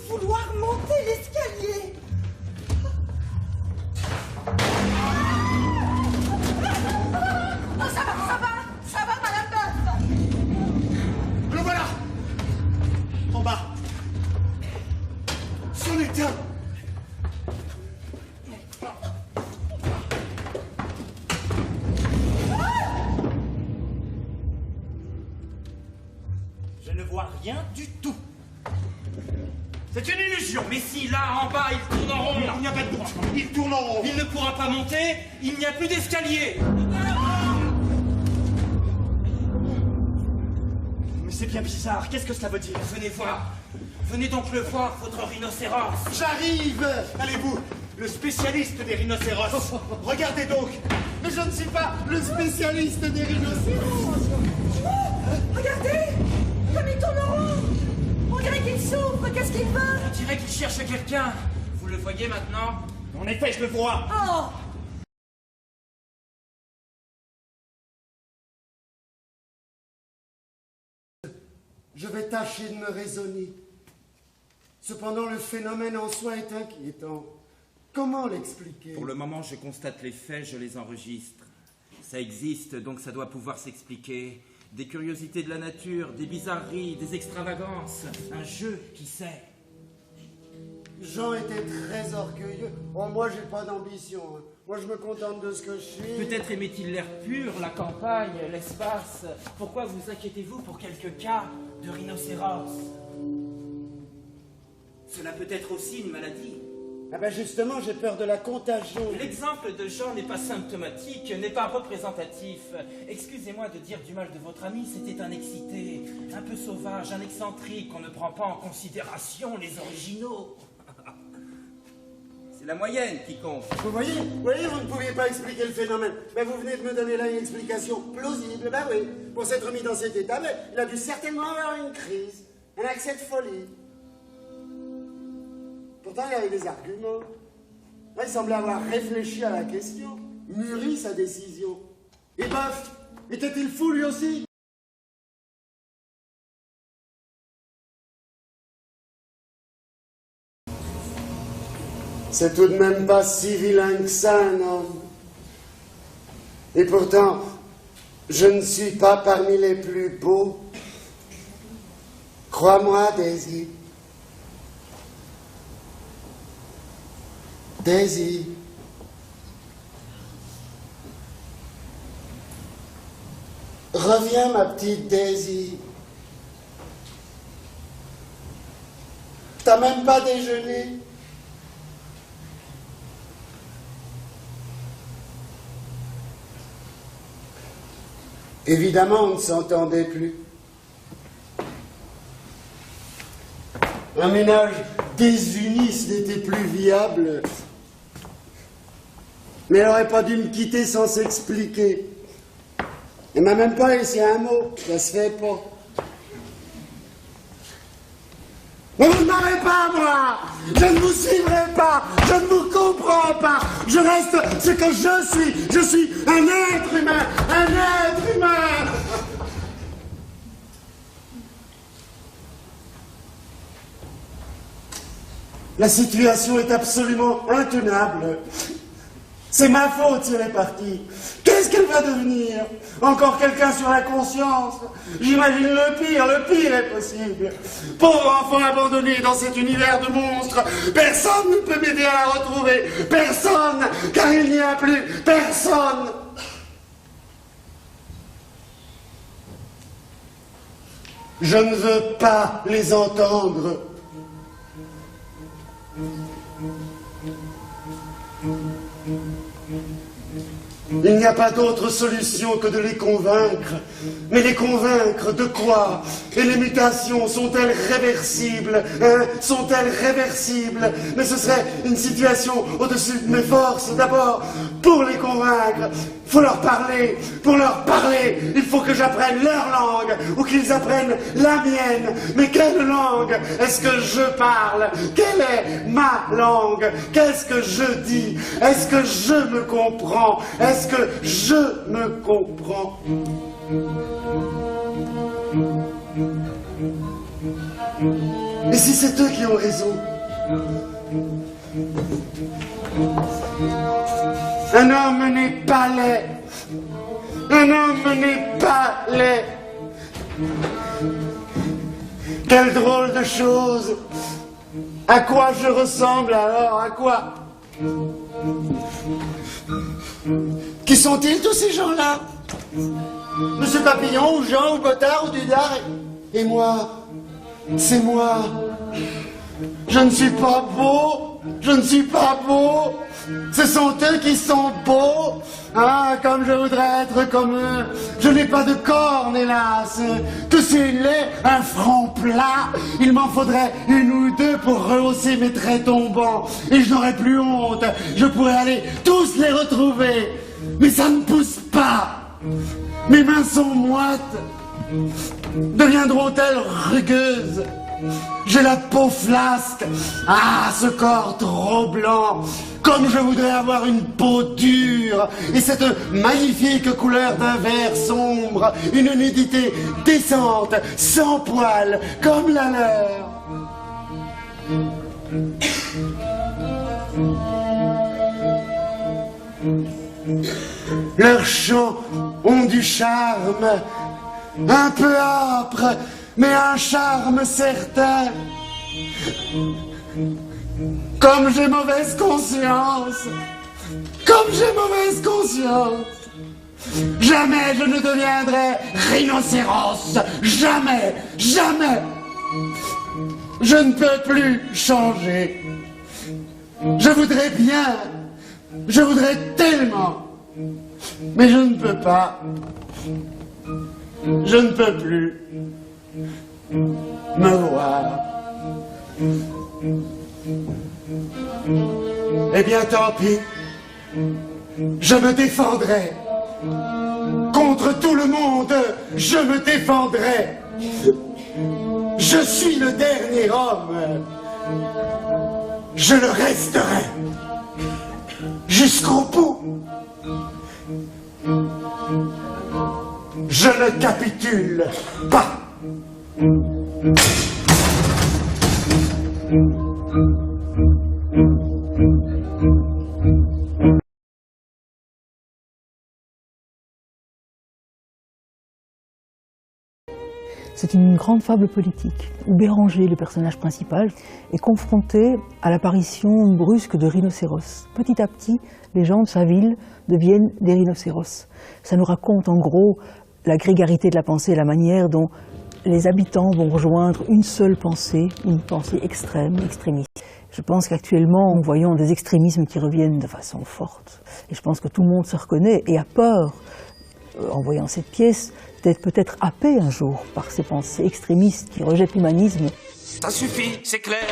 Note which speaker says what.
Speaker 1: vouloir monter l'escalier. Oh, ça va, Madame Boeuf.
Speaker 2: Le voilà. En bas. Sur l'étain.
Speaker 3: Je ne vois rien du tout. C'est une illusion. Mais si, là, en bas, il tourne en rond.
Speaker 2: Il n'y a pas de doute. Il tourne en rond.
Speaker 3: Il ne pourra pas monter. Il n'y a plus d'escalier.
Speaker 2: Mais c'est bien bizarre. Qu'est-ce que cela veut dire?
Speaker 3: Venez voir. Venez donc le voir, votre rhinocéros.
Speaker 2: J'arrive. Allez-vous, le spécialiste des rhinocéros. Regardez donc. Mais je ne suis pas le spécialiste des rhinocéros.
Speaker 1: Regardez, comme il tourne en rond. On dirait qu'il souffre. Qu'est-ce qu'il veut?
Speaker 3: On dirait qu'il cherche quelqu'un. Vous le voyez maintenant?
Speaker 2: En effet, je le vois.
Speaker 1: Oh.
Speaker 4: Je vais tâcher de me raisonner. Cependant, le phénomène en soi est inquiétant. Comment l'expliquer?
Speaker 3: Pour le moment, je constate les faits, je les enregistre. Ça existe, donc ça doit pouvoir s'expliquer. Des curiosités de la nature, des bizarreries, des extravagances. Un jeu, qui sait?
Speaker 4: Jean était très orgueilleux. Oh, moi, j'ai pas d'ambition. Hein. Moi, je me contente de ce que je suis.
Speaker 3: Peut-être aimait-il l'air pur, la campagne, l'espace. Pourquoi vous inquiétez-vous pour quelques cas de rhinocéros? Cela peut être aussi une maladie.
Speaker 4: Ah ben justement, j'ai peur de la contagion.
Speaker 3: L'exemple de Jean n'est pas symptomatique, n'est pas représentatif. Excusez-moi de dire du mal de votre ami, c'était un excité, un peu sauvage, un excentrique, on ne prend pas en considération les originaux. C'est la moyenne qui compte.
Speaker 4: Vous voyez, vous ne pouviez pas expliquer le phénomène. Mais vous venez de me donner là une explication plausible. Ben oui, pour s'être mis dans cet état, ben, il a dû certainement avoir une crise, un accès de folie. Pourtant, il avait des arguments. Là, il semblait avoir réfléchi à la question, mûri sa décision. Et Boeuf, était-il fou lui aussi? C'est tout de même pas si vilain que ça, un homme. Et pourtant, je ne suis pas parmi les plus beaux. Crois-moi, Daisy. Daisy. Reviens, ma petite Daisy. T'as même pas déjeuné. Évidemment, on ne s'entendait plus. Un ménage désuni, ce n'était plus viable. Mais elle n'aurait pas dû me quitter sans s'expliquer. Elle m'a même pas laissé un mot, ça se fait pas. Mais vous ne m'aurez pas, moi! Je ne vous suivrai pas! Je ne vous comprends pas! Je reste ce que je suis! Je suis un être humain! Un être humain! La situation est absolument intenable. C'est ma faute si elle est partie. Qu'est-ce qu'elle va devenir? Encore quelqu'un sur la conscience? J'imagine le pire est possible. Pauvre enfant abandonné dans cet univers de monstres. Personne ne peut m'aider à la retrouver. Personne, car il n'y a plus personne. Je ne veux pas les entendre. Il n'y a pas d'autre solution que de les convaincre. Mais les convaincre de quoi? Et les mutations sont-elles réversibles? Sont-elles réversibles? Mais ce serait une situation au-dessus de mes forces. D'abord, pour les convaincre, il faut leur parler. Pour leur parler, il faut que j'apprenne leur langue ou qu'ils apprennent la mienne. Mais quelle langue est-ce que je parle? Quelle est ma langue? Qu'est-ce que je dis? Est-ce que je me comprends? Est-ce que je me comprends? Et si c'est eux qui ont raison? Un homme n'est pas laid. Un homme n'est pas laid. Quelle drôle de chose. À quoi je ressemble alors? À quoi? Qui sont-ils tous ces gens-là? Monsieur Papillon ou Jean ou Bottard ou Dudard? Et moi? C'est moi. Je ne suis pas beau. Je ne suis pas beau. Ce sont eux qui sont beaux. Ah, comme je voudrais être comme eux. Je n'ai pas de cornes, hélas. Que c'est laid, un front plat. Il m'en faudrait une ou deux pour rehausser mes traits tombants. Et je n'aurais plus honte. Je pourrais aller tous les retrouver. Mais ça ne pousse pas. Mes mains sont moites. Deviendront-elles rugueuses? J'ai la peau flasque. Ah, ce corps trop blanc. Comme je voudrais avoir une peau dure. Et cette magnifique couleur d'un vert sombre. Une nudité décente, sans poils, comme la leur. Leurs chants ont du charme. Un peu âpre, mais un charme certain. Comme j'ai mauvaise conscience, comme j'ai mauvaise conscience, jamais je ne deviendrai rhinocéros, jamais, jamais. Je ne peux plus changer. Je voudrais bien, je voudrais tellement, mais je ne peux pas. Je ne peux plus me voir. Eh bien, tant pis. Je me défendrai. Contre tout le monde, je me défendrai. Je suis le dernier homme. Je le resterai. Jusqu'au bout. Je ne capitule pas.
Speaker 5: C'est une grande fable politique, où Béranger, le personnage principal, est confronté à l'apparition brusque de rhinocéros. Petit à petit, les gens de sa ville deviennent des rhinocéros. Ça nous raconte en gros la grégarité de la pensée, la manière dont les habitants vont rejoindre une seule pensée, une pensée extrême, extrémiste. Je pense qu'actuellement, nous voyons des extrémismes qui reviennent de façon forte. Et je pense que tout le monde se reconnaît et a peur, en voyant cette pièce, d'être peut-être happé un jour par ces pensées extrémistes qui rejettent l'humanisme.
Speaker 6: Ça suffit, c'est clair.